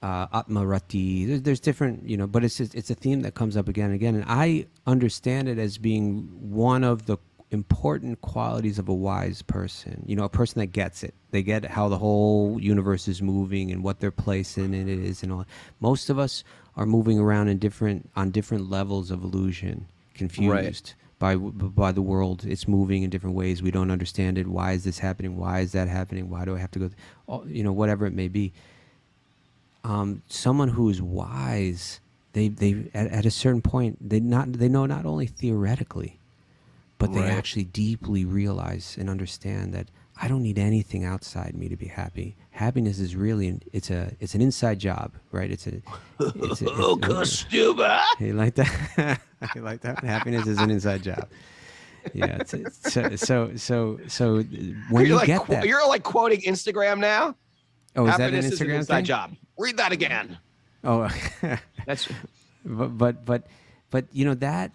Atmarati. There's different, but it's a theme that comes up again and again. And I understand it as being one of the important qualities of a wise person. A person that gets it. They get how the whole universe is moving and what their place in it is and all. Most of us are moving around on different levels of illusion, confused by the world. It's moving in different ways. We don't understand it. Why is this happening? Why is that happening? Why do I have to go? Whatever it may be. Someone who is wise, they at a certain point they know not only theoretically, but they actually deeply realize and understand that I don't need anything outside me to be happy. Happiness is really it's an inside job, right? It's Kaustubha. You like that? You like that? Happiness is an inside job. Yeah. So when you get that, you're like quoting Instagram now. Oh, is Happiness that an is an Instagram inside thing? job. Read that again. Oh, That's but that,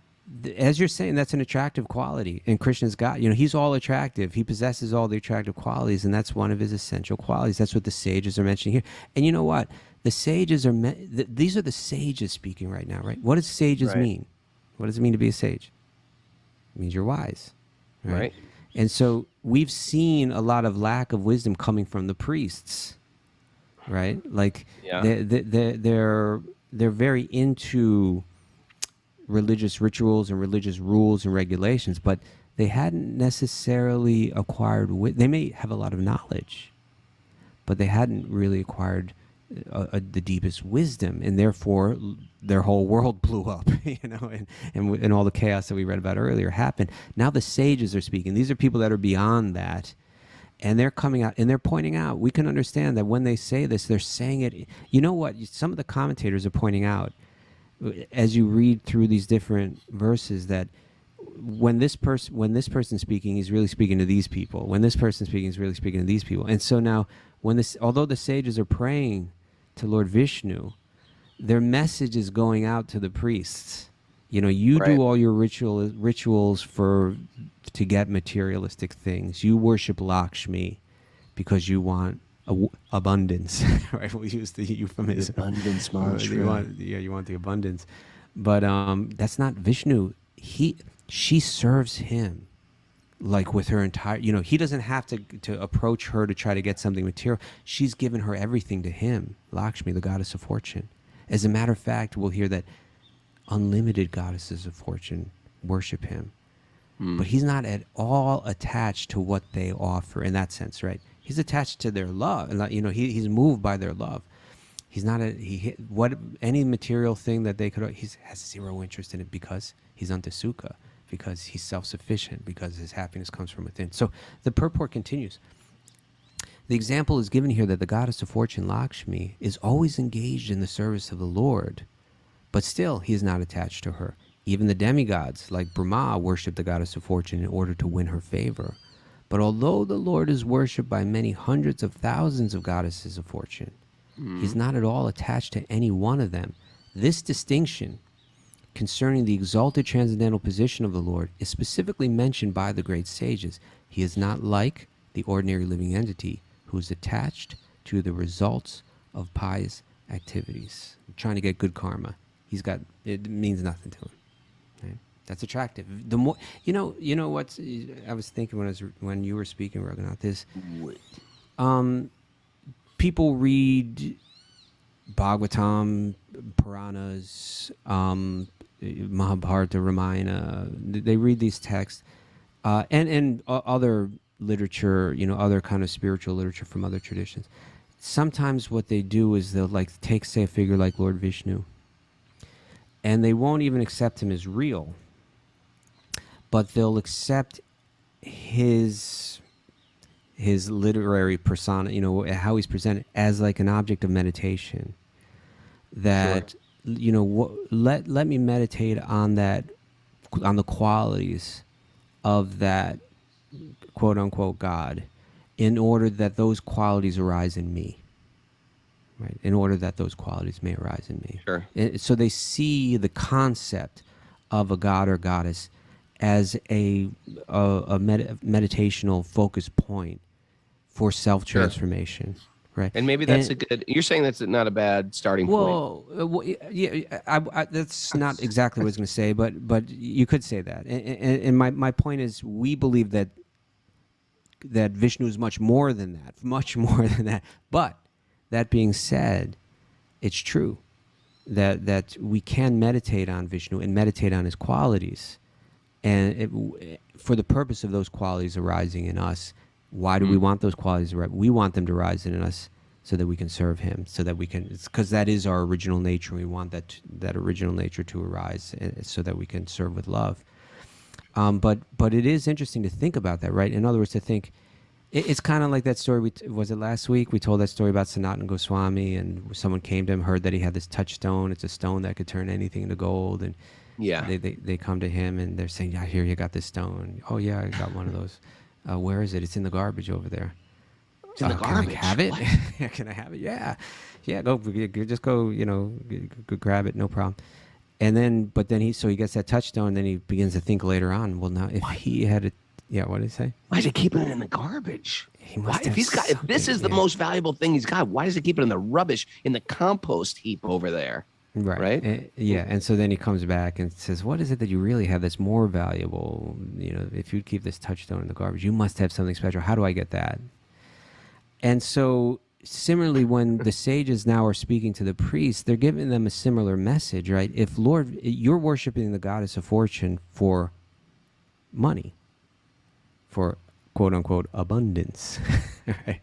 as you're saying, that's an attractive quality. And Krishna's got, he's all attractive. He possesses all the attractive qualities, and that's one of his essential qualities. That's what the sages are mentioning here. And you know what? The sages are these are the sages speaking right now, right? What does sages mean? What does it mean to be a sage? It means you're wise, right? And so we've seen a lot of lack of wisdom coming from the priests, right? Like they're very into religious rituals and religious rules and regulations, but they hadn't necessarily acquired. They may have a lot of knowledge, but they hadn't really acquired the deepest wisdom, and therefore their whole world blew up. And all the chaos that we read about earlier happened. Now the sages are speaking. These are people that are beyond that. And they're coming out and they're pointing out, we can understand that when they say this, they're saying it. You know what? Some of the commentators are pointing out, as you read through these different verses, that when this person's speaking, he's really speaking to these people. When this person's speaking, he's really speaking to these people. And so now, although the sages are praying to Lord Vishnu, their message is going out to the priests. You do all your rituals to get materialistic things. You worship Lakshmi because you want abundance, right? We'll use the euphemism. The abundance mantra. You want the abundance, but that's not Vishnu. She serves him, like with her entire. He doesn't have to approach her to try to get something material. She's given her everything to him, Lakshmi, the goddess of fortune. As a matter of fact, we'll hear that unlimited goddesses of fortune worship him. But he's not at all attached to what they offer in that sense, right? He's attached to their love, and he's moved by their love. He's not any material thing that they could. He has zero interest in it because he's antasukha, because he's self-sufficient, because his happiness comes from within. So the purport continues. The example is given here that the goddess of fortune, Lakshmi, is always engaged in the service of the Lord, but still he is not attached to her. Even the demigods, like Brahma, worship the goddess of fortune in order to win her favor. But although the Lord is worshipped by many hundreds of thousands of goddesses of fortune, he's not at all attached to any one of them. This distinction concerning the exalted transcendental position of the Lord is specifically mentioned by the great sages. He is not like the ordinary living entity who is attached to the results of pious activities. Trying to get good karma. It means nothing to him. Right? That's attractive. The more what I was thinking when you were speaking, Raghunath, is people read Bhagavatam, Puranas, Mahabharata, Ramayana. They read these texts and other literature, other kind of spiritual literature from other traditions. Sometimes what they do is they'll take, say, a figure like Lord Vishnu, and they won't even accept him as real, but they'll accept his his literary persona, how he's presented as like an object of meditation. That let me meditate on that, on the qualities of that quote unquote God, in order that those qualities arise in me. Right, in order that those qualities may arise in me. Sure. So they see the concept of a god or goddess as a meditational focus point for self-transformation. Sure. Right. And maybe that's a good. You're saying that's not a bad starting point. Well, yeah, that's not exactly what I was going to say, but you could say that. And my point is, we believe that Vishnu is much more than that. But that being said, it's true that we can meditate on Vishnu and meditate on his qualities, and for the purpose of those qualities arising in us. Why do we want those qualities to rise? We want them to rise in us so that we can serve him, so that we can, because that is our original nature. We want that original nature to arise so that we can serve with love. But it is interesting to think about that, right? In other words, to think, it's kind of like that story. Was it last week? We told that story about Sanatana Goswami, and someone came to him, heard that he had this touchstone. It's a stone that could turn anything into gold, and they come to him and they're saying, "Yeah, here, you got this stone." "Oh yeah, I got one of those." "Where is it?" "It's in the garbage over there." It's in the garbage. Can I have it? Can I have it? Yeah. Go. Just go. Go grab it. No problem. And then, he gets that touchstone. And then he begins to think later on. Well, now if he had it, what did he say? Why is he keeping it in the garbage? If this is the yeah. most valuable thing he's got, why does he keep it in the rubbish in the compost heap over there? Right. And so then he comes back and says, "What is it that you really have that's more valuable? If you'd keep this touchstone in the garbage, you must have something special. How do I get that?" And so similarly, when the sages now are speaking to the priests, they're giving them a similar message, right? If Lord, you're worshiping the goddess of fortune for money, for quote unquote abundance, right?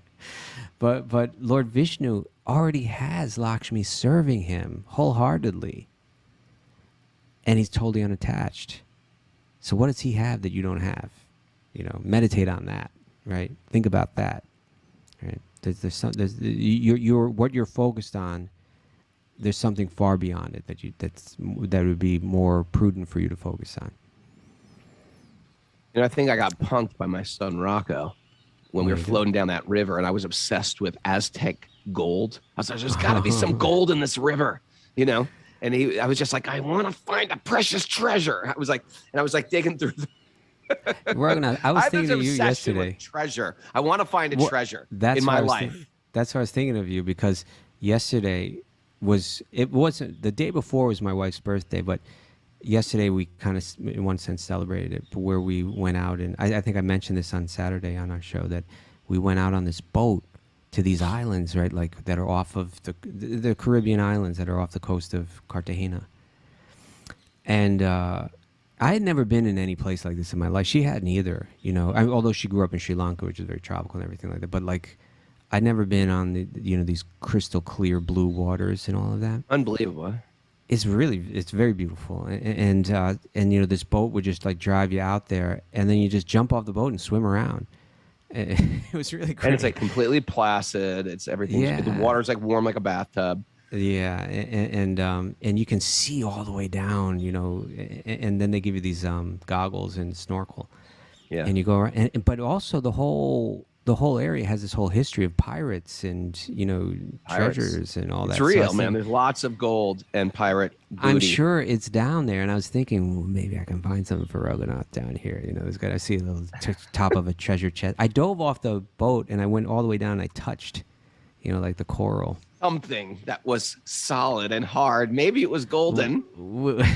But Lord Vishnu already has Lakshmi serving him wholeheartedly, and he's totally unattached. So what does he have that you don't have? Meditate on that, right? Think about that, right? What you're focused on. There's something far beyond it that would be more prudent for you to focus on. I think I got punked by my son Rocco when we were floating down that river, and I was obsessed with Aztec gold. I was like, "There's got to be some gold in this river," And I was just like, "I want to find a precious treasure." I was like digging through. Raghunath, I was thinking of you yesterday. With treasure. I want to find a treasure in my life. That's what I was thinking of you, because yesterday wasn't the day before was my wife's birthday, but yesterday we kind of, in one sense, celebrated it, where we went out, and I think I mentioned this on Saturday on our show, that we went out on this boat to these islands, right, like that are off of the Caribbean islands that are off the coast of Cartagena. And I had never been in any place like this in my life. She hadn't either, although she grew up in Sri Lanka, which is very tropical and everything like that. But like, I'd never been on these crystal clear blue waters and all of that. Unbelievable. It's very beautiful. And this boat would just like drive you out there, and then you just jump off the boat and swim around. It was really great. And it's like completely placid. It's everything. Yeah. The water's like warm, like a bathtub. Yeah, and you can see all the way down, and then they give you these goggles and snorkel. Yeah. And you go around, but also the whole area has this whole history of pirates and treasures and all that. It's real, man. There's lots of gold and pirate booty. I'm sure it's down there, and I was thinking, well, maybe I can find something for Raghunath down here. I see a little top of a treasure chest. I dove off the boat and I went all the way down and I touched, like the coral. Something that was solid and hard. Maybe it was golden.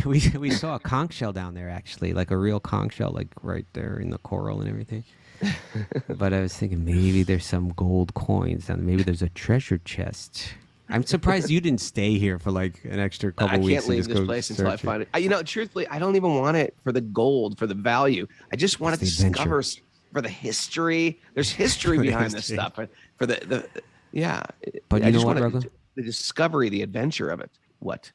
We saw a conch shell down there, actually, like a real conch shell, like right there in the coral and everything. But I was thinking maybe there's some gold coins down there. Maybe there's a treasure chest. I'm surprised you didn't stay here for like an extra couple weeks. I can't leave this place until I find it. Truthfully, I don't even want it for the gold, for the value. I just want to discover for the history. There's history behind this stuff. For the. Yeah, but I just want the discovery, the adventure of it. What?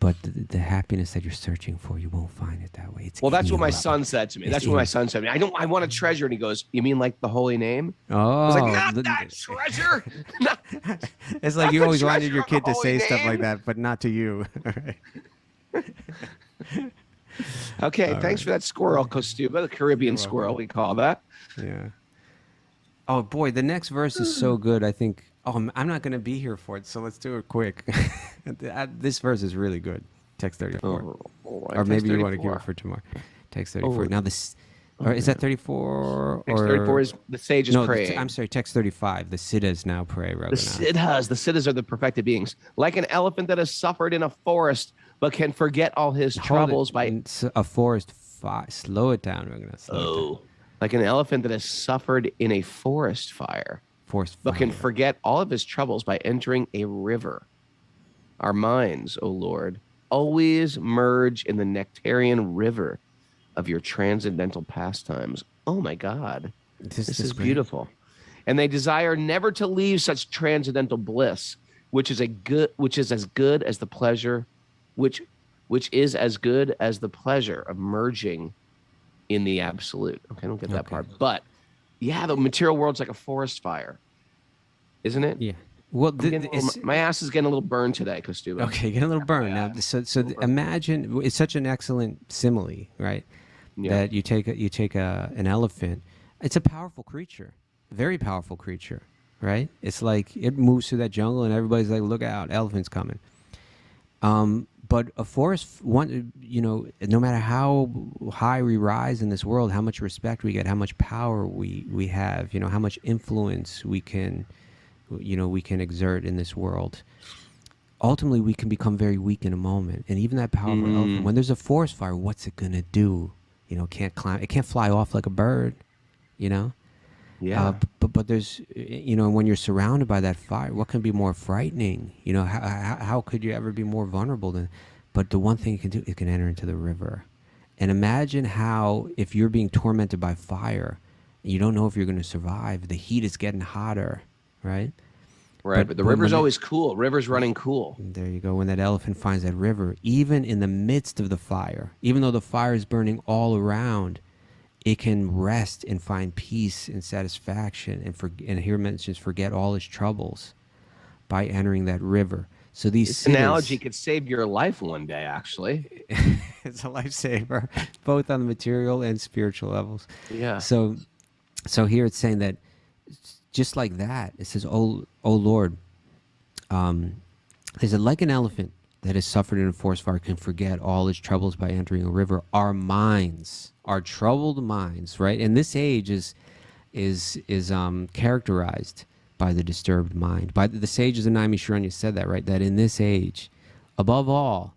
but the happiness that you're searching for, you won't find it that way. It's Well, that's in what my you. son said to me. It's That's in what my you. son said to me. I want a treasure. And he goes, you mean like the holy name? Oh, I was like, not that treasure. Not- it's like not you the always wanted treasure your of the kid to say holy stuff name. like that, but not to you. All right. Okay, All thanks for that squirrel, Kaustubha, the Caribbean You're squirrel, we call that. Yeah. Oh boy, the next verse is so good. I think. Oh, I'm not going to be here for it, so let's do it quick. This verse is really good. Text 34, all right, or maybe text you want to keep 34. it for tomorrow. Text 34. Oh, Now this, or is that 34? Text or 34 is the sage is no? praying. I'm sorry. Text 35. The Siddhas now pray. The Raghunath. Siddhas are the perfected beings. Like an elephant that has suffered in a forest, but can forget all his troubles by... It's a forest fire. Slow it down, Raghunath. Slow it down. Like an elephant that has suffered in a forest fire, Forest but can fire. forget all of his troubles by entering a river. Our minds, O Lord, always merge in the nectarian river of your transcendental pastimes. Oh my God, this is great. beautiful. And they desire never to leave such transcendental bliss, which is as good as the pleasure, which is as good as the pleasure of merging in the absolute. Okay, I don't get that part, but yeah, the material world's like a forest fire, isn't it? Yeah. Well, My ass is getting a little burned today, Kaustubha. okay, get a little burn now. Imagine it's such an excellent simile, right? Yeah. That you take an elephant. It's a powerful creature, very powerful creature, right? It's like it moves through that jungle, and everybody's like, "Look out, elephant's coming." But a forest, no matter how high we rise in this world, how much respect we get, how much power we have, how much influence we can exert in this world. Ultimately, we can become very weak in a moment. And even that powerful elephant, when there's a forest fire, what's it gonna do? Can't climb. It can't fly off like a bird. Yeah. But there's, when you're surrounded by that fire, what can be more frightening? How could you ever be more vulnerable than? But the one thing it can do, it can enter into the river. And imagine how, if you're being tormented by fire, and you don't know if you're going to survive, the heat is getting hotter, right? Right, but the river's always cool. River's running cool. There you go. When that elephant finds that river, even in the midst of the fire, even though the fire is burning all around, it can rest and find peace and satisfaction, and here it mentions forget all its troubles by entering that river. So This analogy could save your life one day, actually. It's a lifesaver, both on the material and spiritual levels. Yeah. So here it's saying that just like that, it says, "Oh Lord," they said, like an elephant that has suffered in a forest fire can forget all its troubles by entering a river. Our minds, our troubled minds, right? And this age is characterized by the disturbed mind. By the sages of Naimisharanya said that, right? That in this age, above all,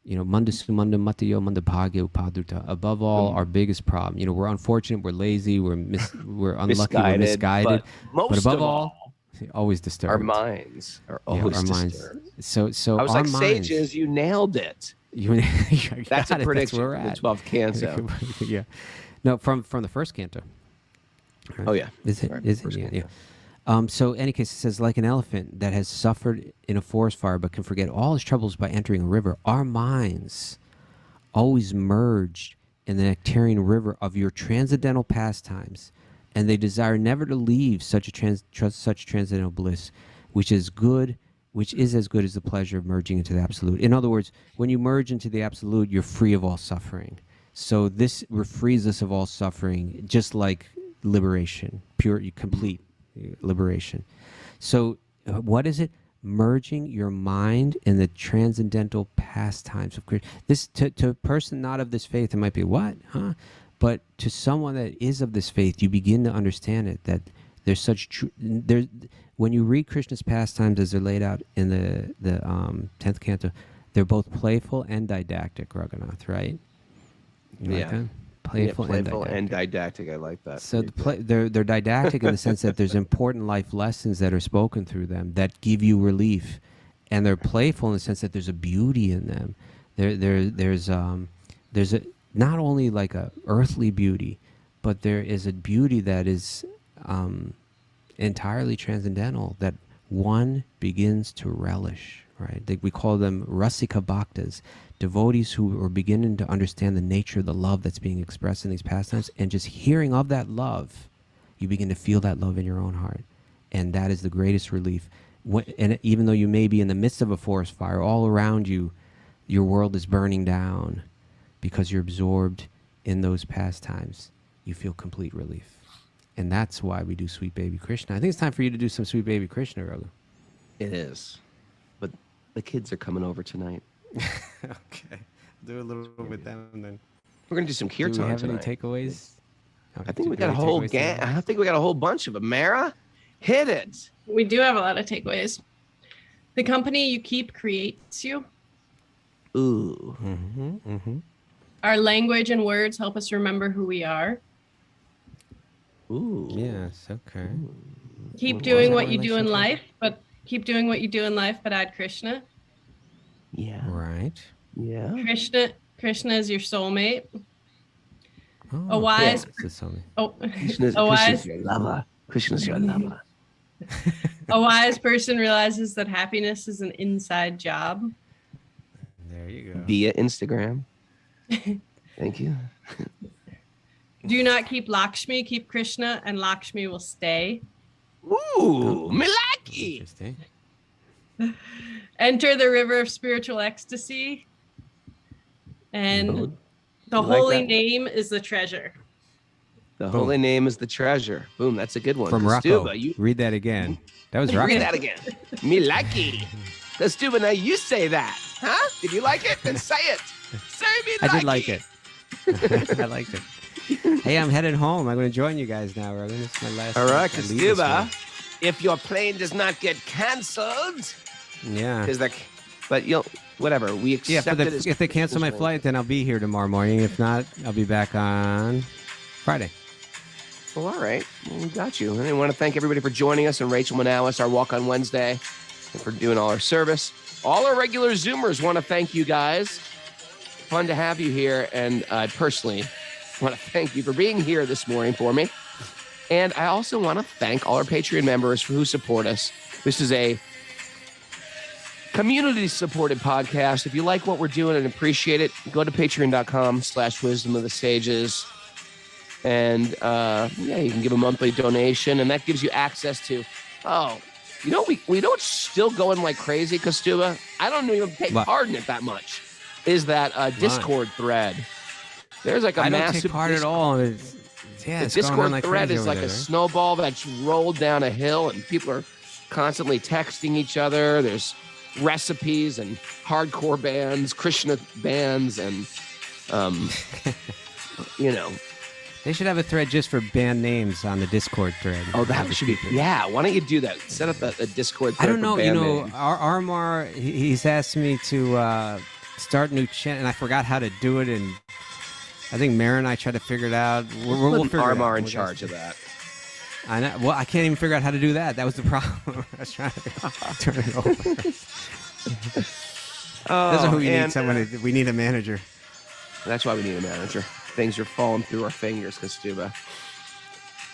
manda sumanda matayo manda bhagya upaduta. Above all, our biggest problem. We're unfortunate, we're lazy, we're unlucky, we're misguided. But above all, always disturbed. Our minds are always disturbed. So I was our like, minds, sages, you nailed it. That's a prediction where we're for the at. 12th canto. Yeah. No, from the first canto. Right. Oh, yeah. Is it? Sorry, Is it? first Yeah. canto. So, in any case, it says, like an elephant that has suffered in a forest fire but can forget all his troubles by entering a river, our minds always merged in the nectarian river of your transcendental pastimes, and they desire never to leave such transcendental bliss, which is as good as the pleasure of merging into the absolute. In other words, when you merge into the absolute, you're free of all suffering. So this frees us of all suffering, just like liberation, pure, complete liberation. So what is it? Merging your mind in the transcendental pastimes of Krishna. This to a person not of this faith, it might be what, huh? But to someone that is of this faith, you begin to understand it, that there's such when you read Krishna's pastimes as they're laid out in the 10th canto, they're both playful and didactic, Raghunath, right? You like that? Playful and didactic. I like that. So they're didactic in the sense that there's important life lessons that are spoken through them that give you relief, and they're playful in the sense that there's a beauty in them. There's not only like a earthly beauty, but there is a beauty that is entirely transcendental, that one begins to relish, right? We call them Rasika Bhaktas, devotees who are beginning to understand the nature of the love that's being expressed in these pastimes, and just hearing of that love, you begin to feel that love in your own heart. And that is the greatest relief. And even though you may be in the midst of a forest fire, all around you, your world is burning down because you're absorbed in those pastimes. You feel complete relief. And that's why we do Sweet Baby Krishna. I think it's time for you to do some Sweet Baby Krishna, Raghu. It is. But the kids are coming over tonight. Okay. Do a little with them and then. We're going to do some kirtan Do we have tonight. any takeaways? I think we got a whole gang. I think we got a whole bunch of them. Mara, hit it. We do have a lot of takeaways. The company you keep creates you. Ooh. Mm-hmm, mm-hmm. Our language and words help us remember who we are. Ooh. Yes, okay. Keep doing what you do in life, but add Krishna. Yeah. Right. Yeah. Krishna is your soulmate. Oh, A wise Krishna's your lover. Krishna's your lover. A wise person realizes that happiness is an inside job. There you go. Via Instagram. Thank you. Do not keep Lakshmi, keep Krishna, and Lakshmi will stay. Ooh, Milaki. Interesting. Enter the river of spiritual ecstasy. And the like holy that? name is the treasure. The holy name is the treasure. Boom, that's a good one. From Rocco. Kaustubha, Read that again. That was Rocco. read that again. Milaki. Kaustubha, now you say that. Huh? Did you like it? Then say it. Say Milaki. I did like it. I liked it. Hey, I'm headed home. I'm going to join you guys now, Raghu. This is my last. All right, I leave this Kaustubha. If your plane does not get canceled, one. Yeah. is that? But whatever. We Yeah, accept it. if they cancel my flight, then I'll be here tomorrow morning. If not, I'll be back on Friday. Well, all right. Well, we got you. And I want to thank everybody for joining us and Rachel Manowis, our walk on Wednesday, and for doing all our service. All our regular Zoomers want to thank you guys. Fun to have you here. And I personally want to thank you for being here this morning for me. And I also want to thank all our Patreon members who support us. This is a community-supported podcast. If you like what we're doing and appreciate it, go to patreon.com/wisdom of the sages. And you can give a monthly donation, and that gives you access to, we know it's still going like crazy, Kaustubha. I don't even take part in it that much. Is that Discord thread? There's like a I don't massive take part at all. The Discord thread is like a snowball that's rolled down a hill, and people are constantly texting each other. There's recipes and hardcore bands, Krishna bands, and They should have a thread just for band names on the Discord thread. Oh, that should be. Yeah, why don't you do that? Set up a Discord thread. I don't know. For band names. Armar, he's asked me to start a new channel, and I forgot how to do it. And I think Mara and I tried to figure it out. We'll figure Armar it out. in charge of that. I know. Well, I can't even figure out how to do that. That was the problem. I was trying to turn it over. That's who we need. We need a manager. That's why we need a manager. Things are falling through our fingers, Kaustubha.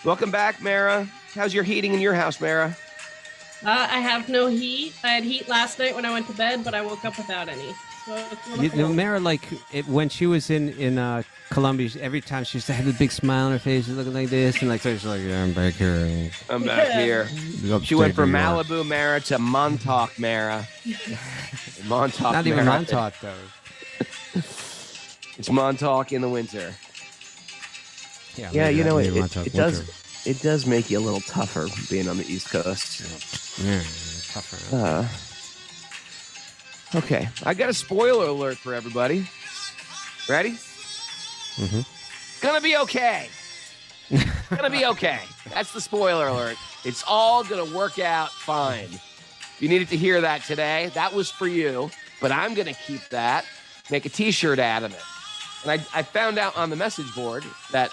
Welcome back, Mara. How's your heating in your house, Mara? I have no heat. I had heat last night when I went to bed, but I woke up without any. So it's Mara, when she was in Colombia, every time she used to have a big smile on her face, she's looking like this, and she's like, yeah, I'm back here. I'm back here. She went from Malibu, Mara, to Montauk, Mara. Montauk, Not even Mara. Montauk, though. It's Montauk in the winter. Yeah, it does make you a little tougher being on the East Coast. Yeah, tougher. Okay, I got a spoiler alert for everybody. Ready? Mm-hmm. Gonna be okay. Gonna be okay. That's the spoiler alert. It's all gonna work out fine. You needed to hear that today. That was for you, but I'm gonna keep that. Make a T-shirt out of it. And I found out on the message board that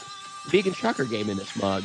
Vegan Trucker gave me this mug.